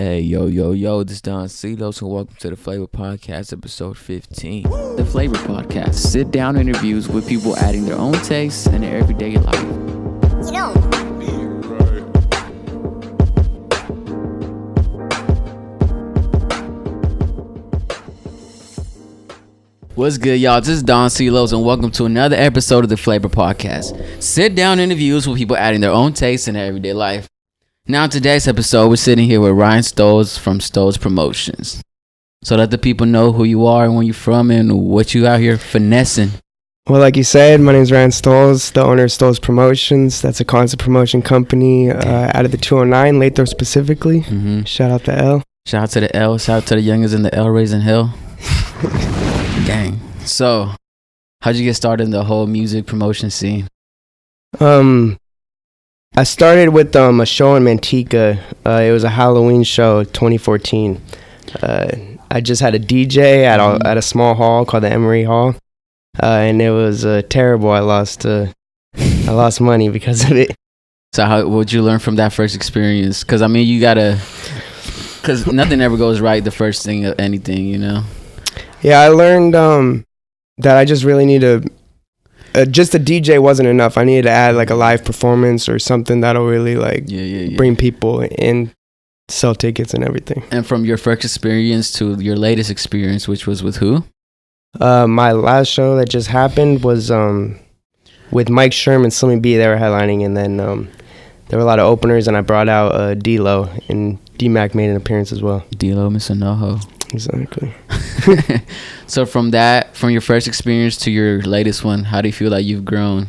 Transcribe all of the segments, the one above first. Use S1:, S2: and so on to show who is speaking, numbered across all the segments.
S1: Hey, yo, this is Don Stolz, and welcome to the Flavor Podcast, episode 15. The Flavor Podcast, sit-down interviews with people adding their own tastes in their everyday life.
S2: You know.
S1: What's good, y'all? This is Don Stolz, and welcome to another episode of the Flavor Podcast. Sit-down interviews with people adding their own tastes in their everyday life. Now, in today's episode, we're sitting here with Ryan Stolz from Stolz Promotions. So let the people know who you are and where you're from and what you out here finessing.
S3: Well, like you said, my name is Ryan Stolz, the owner of Stolz Promotions. That's a concert promotion company out of the 209, Lathrop specifically. Mm-hmm. Shout out to L.
S1: Shout out to the L. Shout out to the youngers in the L raising hell. Gang. So, how'd you get started in the whole music promotion scene?
S3: I started with a show in Manteca. It was a Halloween show, 2014. I just had a DJ at a small hall called the Emery Hall, and it was terrible. I lost money because of it.
S1: So what'd you learn from that first experience? Because I mean, because nothing ever goes right the first thing of anything, you know.
S3: Yeah, I learned that I just really need to. Just a DJ wasn't enough. I needed to add like a live performance or something that'll really bring people in, sell tickets and everything.
S1: And from your first experience to your latest experience, which was with who?
S3: My last show that just happened was with Mike Sherm and Slimmy B. They were headlining, and then there were a lot of openers, and I brought out D-Lo, and D-Mac made an appearance as well.
S1: D-Lo, Mr. NoHo.
S3: Exactly.
S1: So from your first experience to your latest one, how do you feel like you've grown?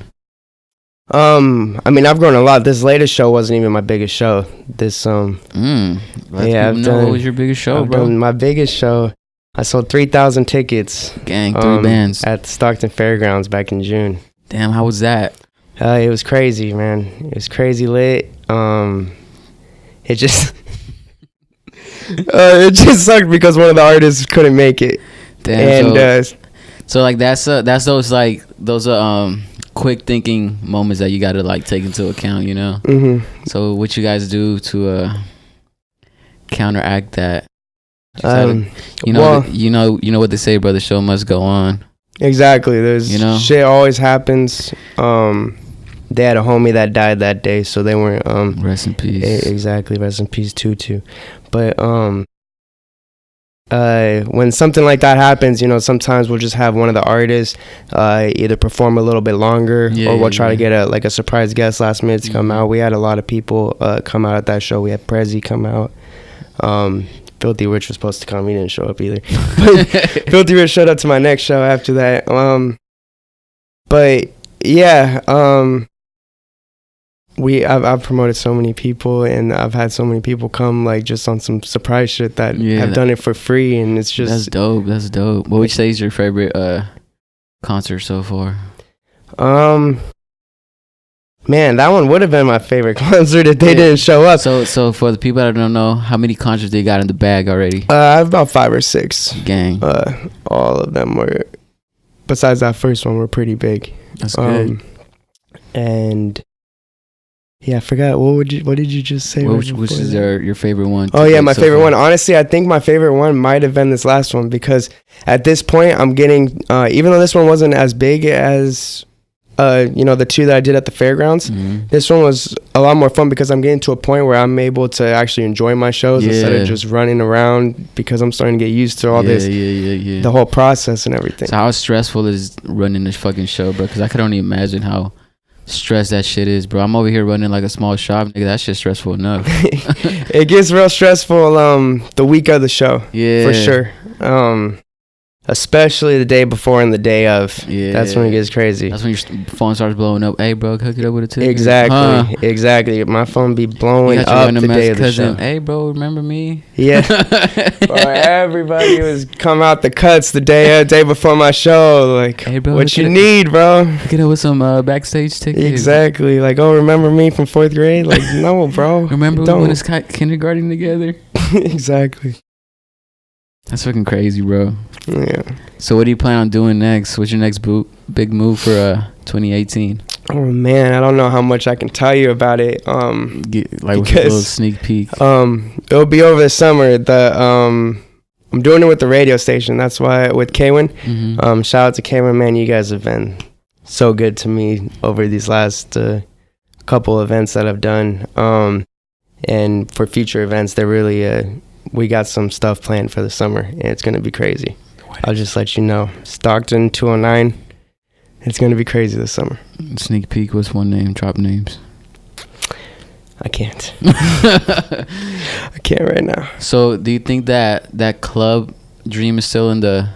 S3: I mean, I've grown a lot. This latest show wasn't even my biggest show. What was your biggest show, bro? My biggest show, I sold 3,000 tickets.
S1: Gang, 3 bands.
S3: At the Stockton Fairgrounds back in June.
S1: Damn, how was that?
S3: It was crazy, man. It was crazy lit. It just... it just sucked because one of the artists couldn't make it.
S1: Damn. And so like that's those quick thinking moments that you got to like take into account, you know.
S3: Mm-hmm.
S1: So what you guys do to counteract that? You know what they say, brother. Show must go on.
S3: Exactly. There's shit always happens. They had a homie that died that day, so they weren't
S1: rest in peace.
S3: Exactly, rest in peace too. But when something like that happens, sometimes we'll just have one of the artists either perform a little bit longer, or we'll try to get a surprise guest last minute to come out. We had a lot of people come out at that show. We had Prezi come out. Filthy Rich was supposed to come. He didn't show up either. But Filthy Rich showed up to my next show after that. But yeah, I've promoted so many people, and I've had so many people come like just on some surprise shit that have done it for free, and it's just
S1: that's dope. What would you say is your favorite concert so far?
S3: Man, that one would have been my favorite concert if they didn't show up.
S1: So for the people that don't know, how many concerts they got in the bag already?
S3: I have about 5 or 6.
S1: Gang.
S3: All of them were, besides that first one, were pretty big.
S1: That's good.
S3: And yeah, I forgot. What did you just say?
S1: Which is your favorite one?
S3: Oh yeah, my favorite one. Honestly, I think my favorite one might have been this last one, because at this point I'm getting, even though this one wasn't as big as the 2 that I did at the fairgrounds, this one was a lot more fun because I'm getting to a point where I'm able to actually enjoy my shows instead of just running around, because I'm starting to get used to all this, the whole process and everything.
S1: So how stressful is running this fucking show, bro? Because I could only imagine how stress that shit is, bro. I'm over here running like a small shop, nigga. That shit's stressful enough.
S3: It gets real stressful the week of the show, for sure. Especially the day before and the day of. Yeah, that's when it gets crazy.
S1: That's when your phone starts blowing up. Hey, bro, hook it up with a tip.
S3: Exactly. My phone be blowing up the day of the show.
S1: Hey, bro, remember me?
S3: Yeah. Everybody was come out the cuts the day before my show. Like, hey, bro, what you need, bro?
S1: Hook it up with some backstage tickets.
S3: Exactly. Like, oh, remember me from 4th grade? Like, no, bro.
S1: Remember we went to kindergarten together?
S3: Exactly.
S1: That's fucking crazy, bro.
S3: Yeah.
S1: So what do you plan on doing next? What's your next big move for 2018?
S3: Oh man, I don't know how much I can tell you about it.
S1: Like with a little sneak peek.
S3: It'll be over the summer. I'm doing it with the radio station. That's why with Kwin.
S1: Mm-hmm.
S3: Shout out to Kwin, man. You guys have been so good to me over these last couple events that I've done. And for future events, they're really we got some stuff planned for the summer, and it's gonna be crazy. I'll just let you know. Stockton 209. It's gonna be crazy this summer.
S1: Sneak peek. What's one name? Drop names.
S3: I can't. I can't right now.
S1: So, do you think that club dream is still in the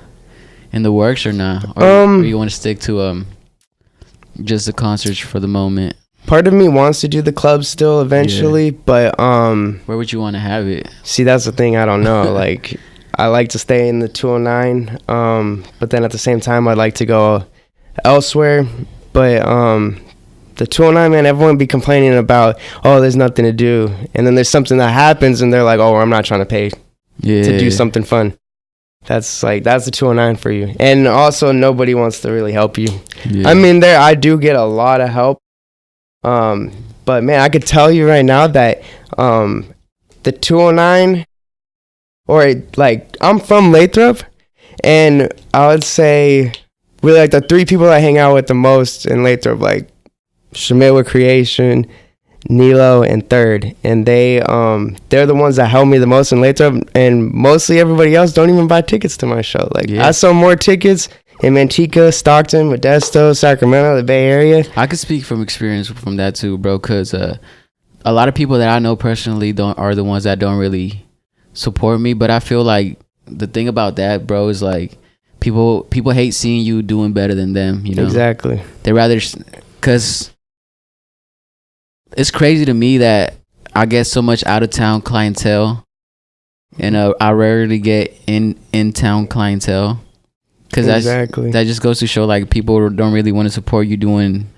S1: works or not? Or you want to stick to just the concerts for the moment?
S3: Part of me wants to do the club still eventually, but
S1: where would you want to have it?
S3: See, that's the thing. I don't know. Like, I like to stay in the 209, but then at the same time, I'd like to go elsewhere. But the 209, man, everyone be complaining about, oh, there's nothing to do, and then there's something that happens, and they're like, oh, I'm not trying to pay to do something fun. That's the 209 for you. And also, nobody wants to really help you. I mean, I do get a lot of help. But man, I could tell you right now that the 209, or like, I'm from Lathrop, and I would say really like the three people I hang out with the most in Lathrop, like Shamil with Creation, Nilo, and Third, and they're the ones that help me the most in Lathrop, and mostly everybody else don't even buy tickets to my show. Like, I sell more tickets in Manteca, Stockton, Modesto, Sacramento, the Bay Area.
S1: I could speak from experience from that too, bro, because a lot of people that I know personally are the ones that don't really support me. But I feel like the thing about that, bro, is like people hate seeing you doing better than them, you know?
S3: Exactly.
S1: They rather, because it's crazy to me that I get so much out-of-town clientele, and I rarely get in-town clientele. Because that just goes to show, like, people don't really want to support you doing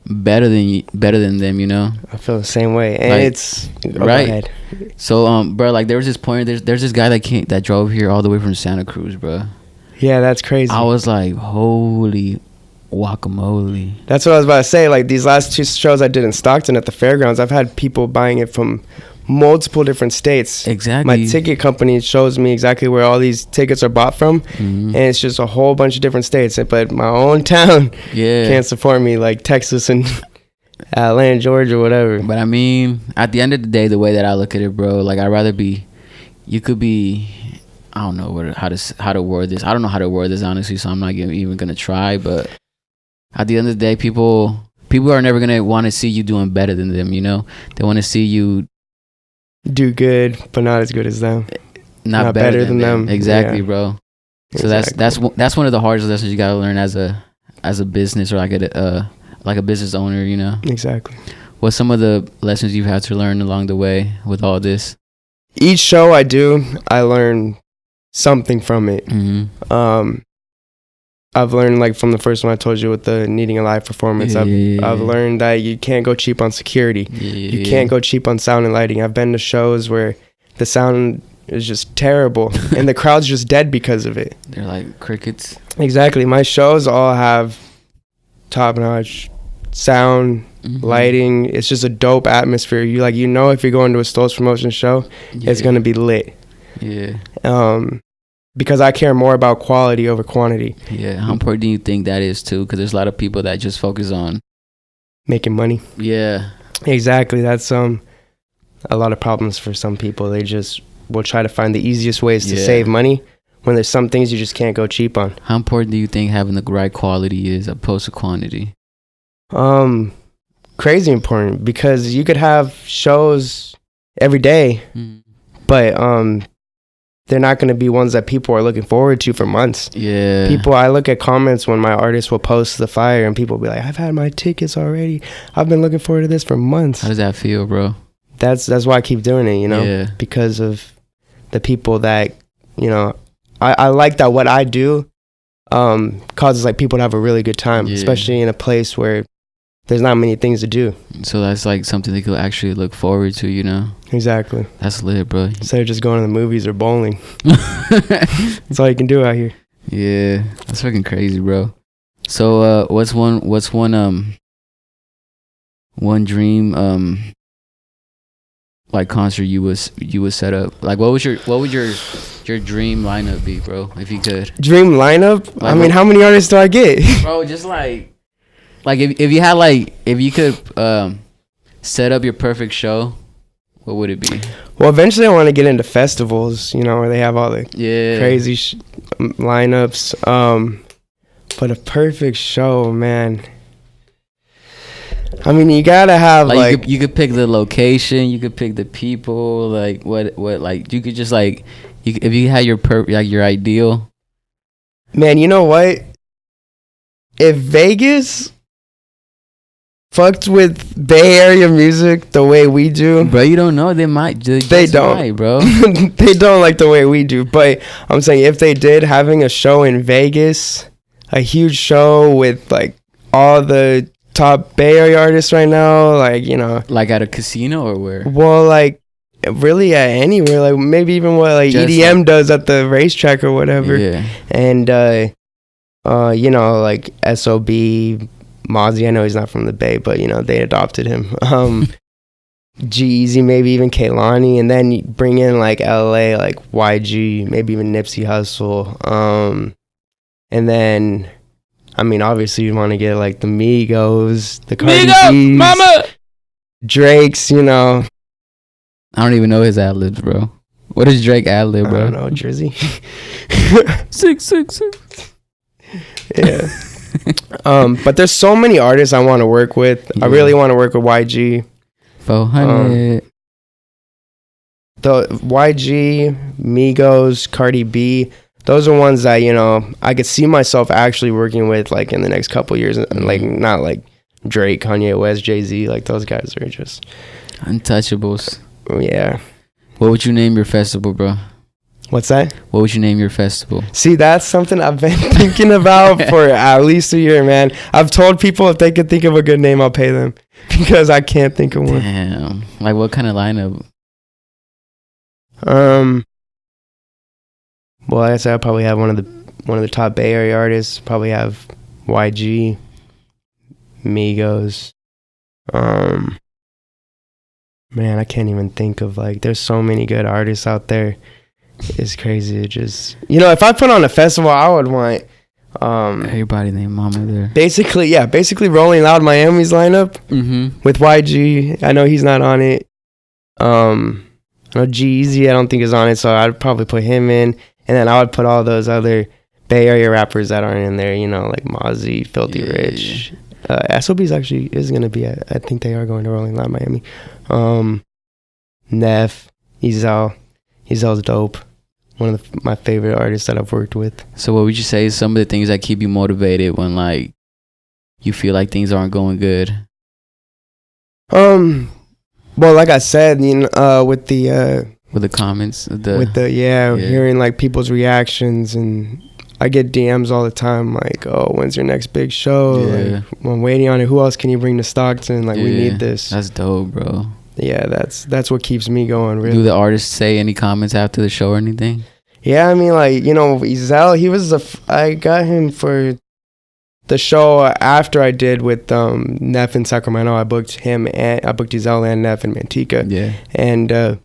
S1: better than them, you know?
S3: I feel the same way, and
S1: like,
S3: it's
S1: right. So, bro, like, there was this point. There's this guy that drove here all the way from Santa Cruz, bro.
S3: Yeah, that's crazy.
S1: I was like, holy guacamole.
S3: That's what I was about to say. Like, these last two shows I did in Stockton at the fairgrounds, I've had people buying it from multiple different states.
S1: Exactly.
S3: My ticket company shows me exactly where all these tickets are bought from, and it's just a whole bunch of different states. But my own town can't support me, like Texas and Atlanta, Georgia, whatever.
S1: But I mean, at the end of the day, the way that I look at it, bro, like, I'd rather you could be, I don't know how to word this. I don't know how to word this, honestly, so I'm not even gonna try. But at the end of the day, people are never gonna want to see you doing better than them, you know? They want to see you
S3: do good, but not as good as them.
S1: Not better than them. Exactly,
S3: yeah.
S1: Bro. So exactly. that's one of the hardest lessons you gotta learn as a business, or like a business owner, you know.
S3: Exactly.
S1: What's some of the lessons you've had to learn along the way with all this?
S3: Each show I do, I learn something from it. Mm-hmm. I've learned, like, from the first one I told you with the needing a live performance. I've learned that you can't go cheap on security. You can't go cheap on sound and lighting. I've been to shows where the sound is just terrible and the crowd's just dead because of it.
S1: They're like crickets.
S3: Exactly. My shows all have top-notch sound, lighting. It's just a dope atmosphere. You know if you're going to a Stolz promotion show, it's going to be lit. Yeah. Because I care more about quality over quantity.
S1: Yeah, how important do you think that is too? Because there's a lot of people that just focus on
S3: making money.
S1: Yeah,
S3: exactly. That's a lot of problems for some people. They just will try to find the easiest ways to save money when there's some things you just can't go cheap on.
S1: How important do you think having the right quality is opposed to quantity?
S3: Crazy important, because you could have shows every day, but they're not going to be ones that people are looking forward to for months. Yeah. I look at comments when my artists will post the flyer, and people will be like, I've had my tickets already. I've been looking forward to this for months.
S1: How does that feel, bro?
S3: That's why I keep doing it, you know? Yeah. Because of the people that, you know, I like that what I do causes, like, people to have a really good time, especially in a place where there's not many things to do. So
S1: that's like something they could actually look forward to, you know?
S3: Exactly.
S1: That's lit, bro.
S3: Instead of just going to the movies or bowling. That's all you can do out here.
S1: Yeah, that's fucking crazy, bro. So what's one one dream like concert you would set up? Like what would your dream lineup be, bro? If you could.
S3: Dream lineup? Like, I mean, how many artists do I get?
S1: Bro, just like if you had like, if you could set up your perfect show, what would it be?
S3: Well, eventually I want to get into festivals, you know, where they have all the crazy lineups. But a perfect show, man. I mean, you gotta have like
S1: you could pick the location, you could pick the people, like what like you could just like if you had your your ideal.
S3: Man, you know what? If Vegas fucked with Bay Area music the way we do,
S1: bro, you don't know, they might.
S3: They don't,
S1: right, bro.
S3: They don't like the way we do. But I'm saying if they did, having a show in Vegas, a huge show with like all the top Bay Area artists right now, like, you know, like
S1: at a casino or where?
S3: Well, like really at anywhere, like maybe even what like just EDM like, does at the racetrack or whatever. Yeah. And you know, like SOB, Mozzie, I know he's not from the Bay, but you know, they adopted him. G-Eazy, maybe even Kehlani, and then you bring in like LA, like YG, maybe even Nipsey Hussle. And then I mean, obviously you want to get like the Migos, the Cardi B's, Mama, Drake's, you know.
S1: I don't even know his ad-libs, bro. What is Drake ad-lib, bro?
S3: I don't know, Drizzy.
S1: 666.
S3: Yeah. But there's so many artists I want to work with. Yeah. I really want to work with YG.
S1: 400.
S3: The YG, Migos, Cardi B. Those are ones that, you know, I could see myself actually working with, like, in the next couple years. And, like, not like Drake, Kanye West, Jay-Z. Like, those guys are just
S1: untouchables.
S3: Yeah.
S1: What would you name your festival, bro?
S3: What's that?
S1: What would you name your festival?
S3: See, that's something I've been thinking about for at least a year, man. I've told people if they could think of a good name, I'll pay them. Because I can't think of one.
S1: Damn. Like, what kind of lineup?
S3: Well, like I said, I'll probably have one of the top Bay Area artists. Probably have YG, Migos. Man, I can't even think of, like, there's so many good artists out there. It's crazy. It just, you know, if I put on a festival, I would want
S1: everybody named Mama there.
S3: Basically Rolling Loud Miami's lineup with YG. I know he's not on it. I know G-Eazy I don't think is on it, so I'd probably put him in. And then I would put all those other Bay Area rappers that aren't in there, you know, like Mozzie, Filthy Rich. SOB's actually is going to be, I think they are going to Rolling Loud Miami. Neff, Ezel's dope. One of my favorite artists that I've worked with.
S1: So what would you say is some of the things that keep you motivated when, like, you feel like things aren't going good?
S3: Well, like I said, you know, with the
S1: comments,
S3: hearing like people's reactions, and I get DMs all the time like, "Oh, when's your next big show? Like, I'm waiting on it. Who else can you bring to Stockton? Like, we need this."
S1: That's dope, bro.
S3: Yeah, that's what keeps me going. Really.
S1: Do the artists say any comments after the show or anything?
S3: Yeah, I mean, like, you know, Ezel, I got him for the show after I did with Neff in Sacramento. I booked him and I booked Ezel and Neff in Manteca. Yeah, and I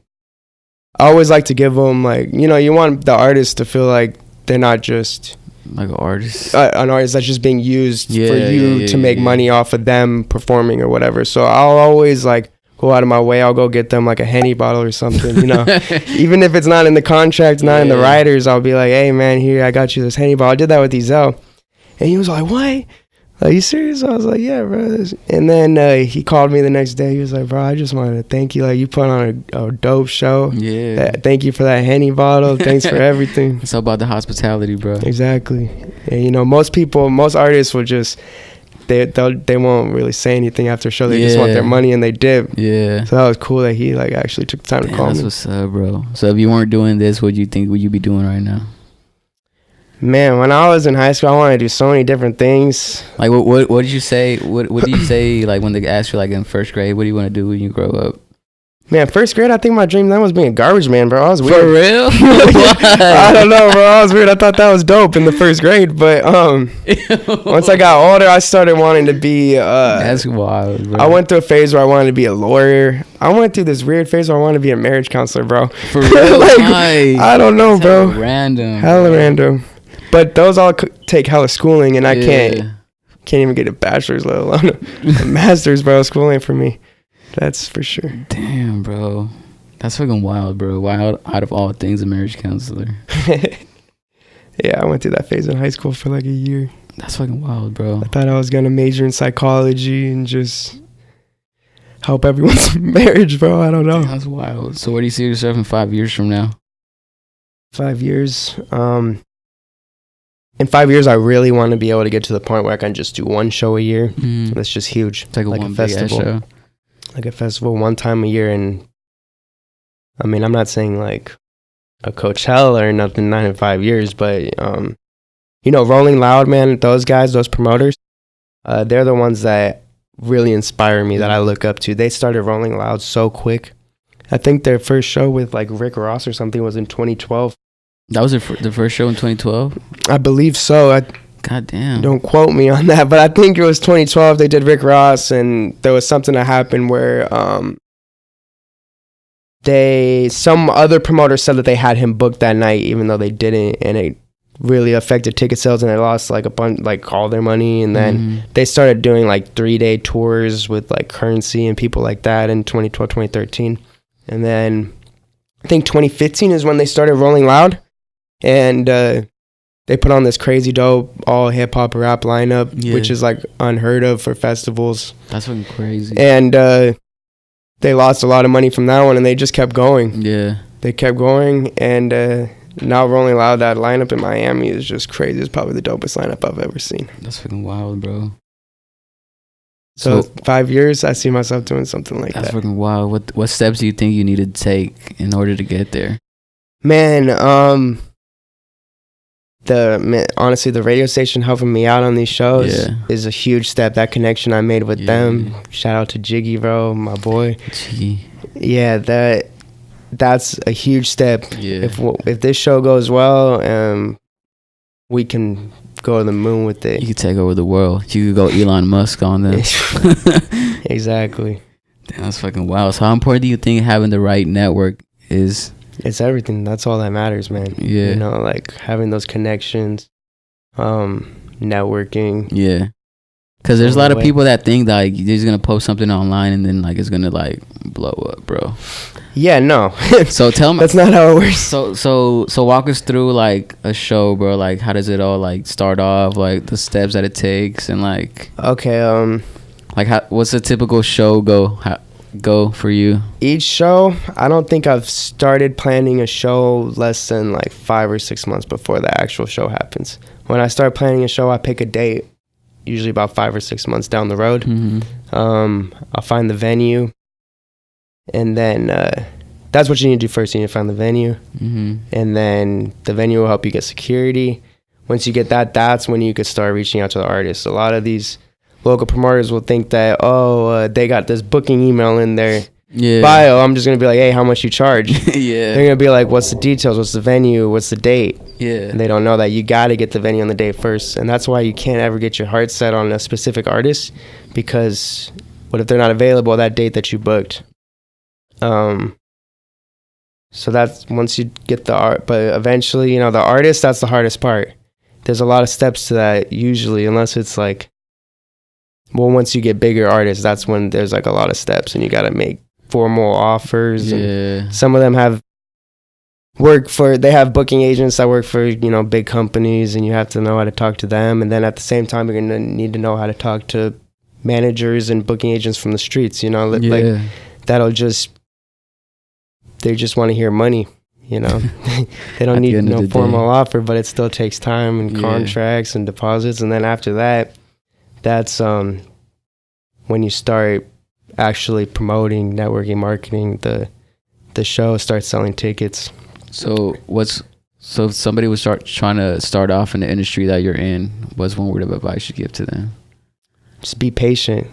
S3: always like to give them, like, you know, you want the artist to feel like they're not just
S1: like an artist
S3: that's just being used for you to make money off of them performing or whatever. So I'll always like go out of my way. I'll go get them like a Henny bottle or something, you know. Even if it's not in the contract, not in the writers, I'll be like, "Hey man, here, I got you this Henny bottle." I did that with Ezel, and he was like, "What? Are you serious?" I was like, "Yeah, bro." And then he called me the next day. He was like, "Bro, I just wanted to thank you. Like, you put on a dope show. Yeah. Thank you for that Henny bottle. Thanks for everything."
S1: It's all about the hospitality, bro.
S3: Exactly. And, you know, most artists will just, they won't really say anything after a show. They just want their money and they dip. Yeah. So that was cool that he like actually took the time to call me.
S1: That's what's up, bro. So if you weren't doing this, what do you think would you be doing right now?
S3: Man, when I was in high school, I wanted to do so many different things.
S1: Like, what did you say? What did you say, like, when they asked you, like, in first grade, what do you want to do when you grow up?
S3: Man, first grade, I think my dream then was being a garbage man, bro. I was weird.
S1: For real?
S3: I don't know, bro. I was weird. I thought that was dope in the first grade, but once I got older, I started wanting to be.
S1: That's wild, bro.
S3: I went through a phase where I wanted to be a lawyer. I went through this weird phase where I wanted to be a marriage counselor, bro.
S1: For real?
S3: Like, I don't know, bro.
S1: Random.
S3: Hella random. But those all take hella schooling, and I can't even get a bachelor's, let alone a master's, bro. School ain't for me. That's for sure.
S1: Damn, bro. That's fucking wild, bro. Wild out of all things, a marriage counselor.
S3: Yeah, I went through that phase in high school for like a year.
S1: That's fucking wild, bro.
S3: I thought I was going to major in psychology and just help everyone's marriage, bro. I don't know.
S1: That's wild. So where do you see yourself in 5 years from now?
S3: 5 years. In 5 years, I really want to be able to get to the point where I can just do one show a year.
S1: Mm.
S3: That's just huge.
S1: It's like a festival. Show.
S3: Like a festival one time a year. And I mean, I'm not saying like a Coachella or nothing, not in 5 years, but you know, Rolling Loud, man, those guys, those promoters, they're the ones that really inspire me, that I look up to. They started Rolling Loud so quick. I think their first show with like Rick Ross or something was in 2012.
S1: That was the first show in 2012?
S3: I believe so.
S1: God damn.
S3: Don't quote me on that, but I think it was 2012. They did Rick Ross, and there was something that happened where some other promoter said that they had him booked that night, even though they didn't, and it really affected ticket sales, and they lost like a bunch, like all their money. And then they started doing like 3-day tours with like Currency and people like that in 2012, 2013, and then I think 2015 is when they started Rolling Loud, and they put on this crazy dope all hip hop rap lineup, which is like unheard of for festivals.
S1: That's fucking crazy.
S3: And they lost a lot of money from that one, and they just kept going. Yeah, they kept going, and now Rolling Loud, that lineup in Miami is just crazy. It's probably the dopest lineup I've ever seen.
S1: That's fucking wild, bro.
S3: So 5 years, I see myself doing something like that.
S1: That's fucking wild. What steps do you think you need to take in order to get there?
S3: Man, honestly, the radio station helping me out on these shows is a huge step. That connection I made with them. Shout out to Jiggy, bro, my boy. Jiggy. Yeah, that's a huge step. Yeah. If this show goes well, we can go to the moon with it.
S1: You could take over the world. You could go Elon Musk on them.
S3: Exactly.
S1: Damn, that's fucking wild. So how important do you think having the right network is?
S3: It's everything. That's all that matters, man. Yeah. You know, like having those connections, networking.
S1: Yeah. Because there's a lot of people that think that like, they're just going to post something online and then like it's going to like blow up, bro.
S3: Yeah, no.
S1: So tell me.
S3: That's not how it works.
S1: So walk us through like a show, bro. Like how does it all like start off? Like the steps that it takes and like.
S3: Okay.
S1: Like what's a typical show go for you?
S3: Each show, I don't think I've started planning a show less than like 5 or 6 months before the actual show happens. When I start planning a show, I pick a date, usually about 5 or 6 months down the road. I'll find the venue, and then that's what you need to do first. You need to find the venue, and then the venue will help you get security. Once you get that, that's when you could start reaching out to the artists. A lot of these local promoters will think that, they got this booking email in their bio. I'm just going to be like, hey, how much you charge? They're going to be like, what's the details? What's the venue? What's the date? And they don't know that you got to get the venue on the date first. And that's why you can't ever get your heart set on a specific artist, because what if they're not available that date that you booked? So that's once you get the art. But eventually, the artist, that's the hardest part. There's a lot of steps to that usually, unless it's like, well, once you get bigger artists, that's when there's like a lot of steps, and you got to make formal offers. And some of them have booking agents that work for, big companies, and you have to know how to talk to them. And then at the same time, you're going to need to know how to talk to managers and booking agents from the streets, like they just want to hear money, They don't need no formal offer, but it still takes time and contracts and deposits. And then after that, that's when you start actually promoting, networking, marketing, the show starts selling tickets. So
S1: if somebody would trying to start off in the industry that you're in, what's one word of advice you give to them?
S3: Just be patient,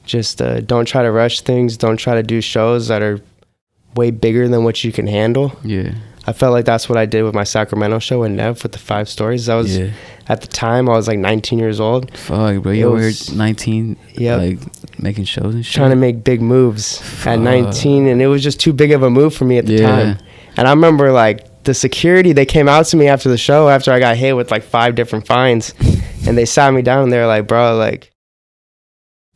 S3: just don't try to rush things. Don't try to do shows that are way bigger than what you can handle.
S1: Yeah.
S3: I felt like that's what I did with my Sacramento show with Nev with the 5 stories. I was at the time I was like 19 years old.
S1: Fuck, bro, you were 19, like making shows and shit.
S3: Trying to make big moves at 19, and it was just too big of a move for me at the time. And I remember like the security, they came out to me after the show after I got hit with like 5 different fines, and they sat me down and they were like, bro, like,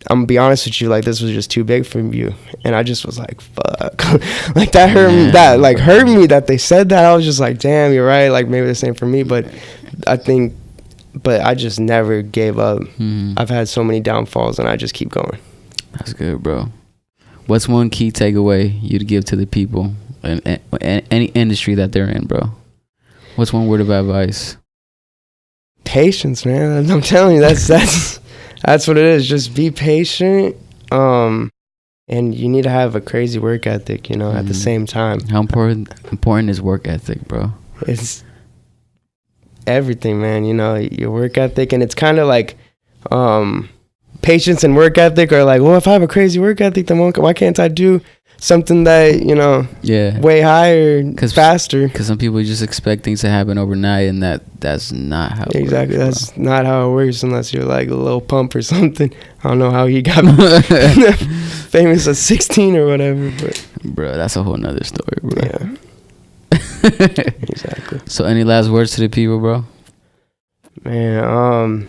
S3: I'm gonna be honest with you, like this was just too big for you. And I just was like, fuck. Like that hurt me, that like hurt me that they said that. I was just like, damn, you're right, like maybe this ain't for me. But I just never gave up. I've had so many downfalls and I just keep going.
S1: That's good, bro. What's one key takeaway you'd give to the people in any industry that they're in, bro? What's one word of advice? Patience,
S3: man. I'm telling you, that's what it is. Just be patient. And you need to have a crazy work ethic, you know, at the same time.
S1: How important is work ethic, bro?
S3: It's everything, man. You know, your work ethic. And it's kind of like patience and work ethic are like, well, if I have a crazy work ethic, then why can't I do something that, you know, way higher, faster?
S1: Because some people just expect things to happen overnight, and that's not how it
S3: exactly
S1: works.
S3: That's not how it works unless you're like a little pump or something. I don't know how he got famous at 16 or whatever, but
S1: bro, that's a whole nother story, bro.
S3: Yeah. Exactly.
S1: So any last words to the people, bro?
S3: Man,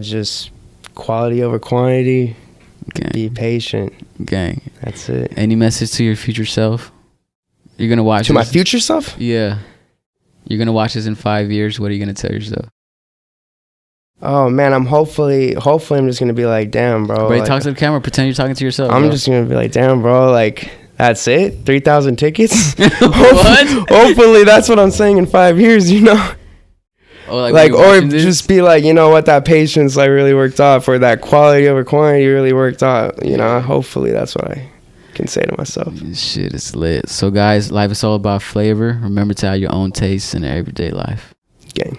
S3: just quality over quantity.
S1: Gang.
S3: Be patient.
S1: Gang.
S3: That's it.
S1: Any message to your future self? You're gonna watch
S3: to my future self?
S1: Yeah. You're gonna watch this in 5 years. What are you gonna tell yourself?
S3: Oh man, I'm hopefully I'm just gonna be like, damn, bro.
S1: But
S3: like,
S1: talk to the camera. Pretend you're talking to yourself.
S3: I'm just gonna be like, damn, bro. Like, that's it. 3,000 tickets.
S1: What?
S3: Hopefully, that's what I'm saying in 5 years. You know.
S1: Oh,
S3: like or just be like, you know what, that patience like really worked out, or that quality over quantity really worked out. You know, hopefully that's what I can say to myself.
S1: Shit, it's lit. So guys, life is all about flavor. Remember to have your own taste in everyday life.
S3: Gang.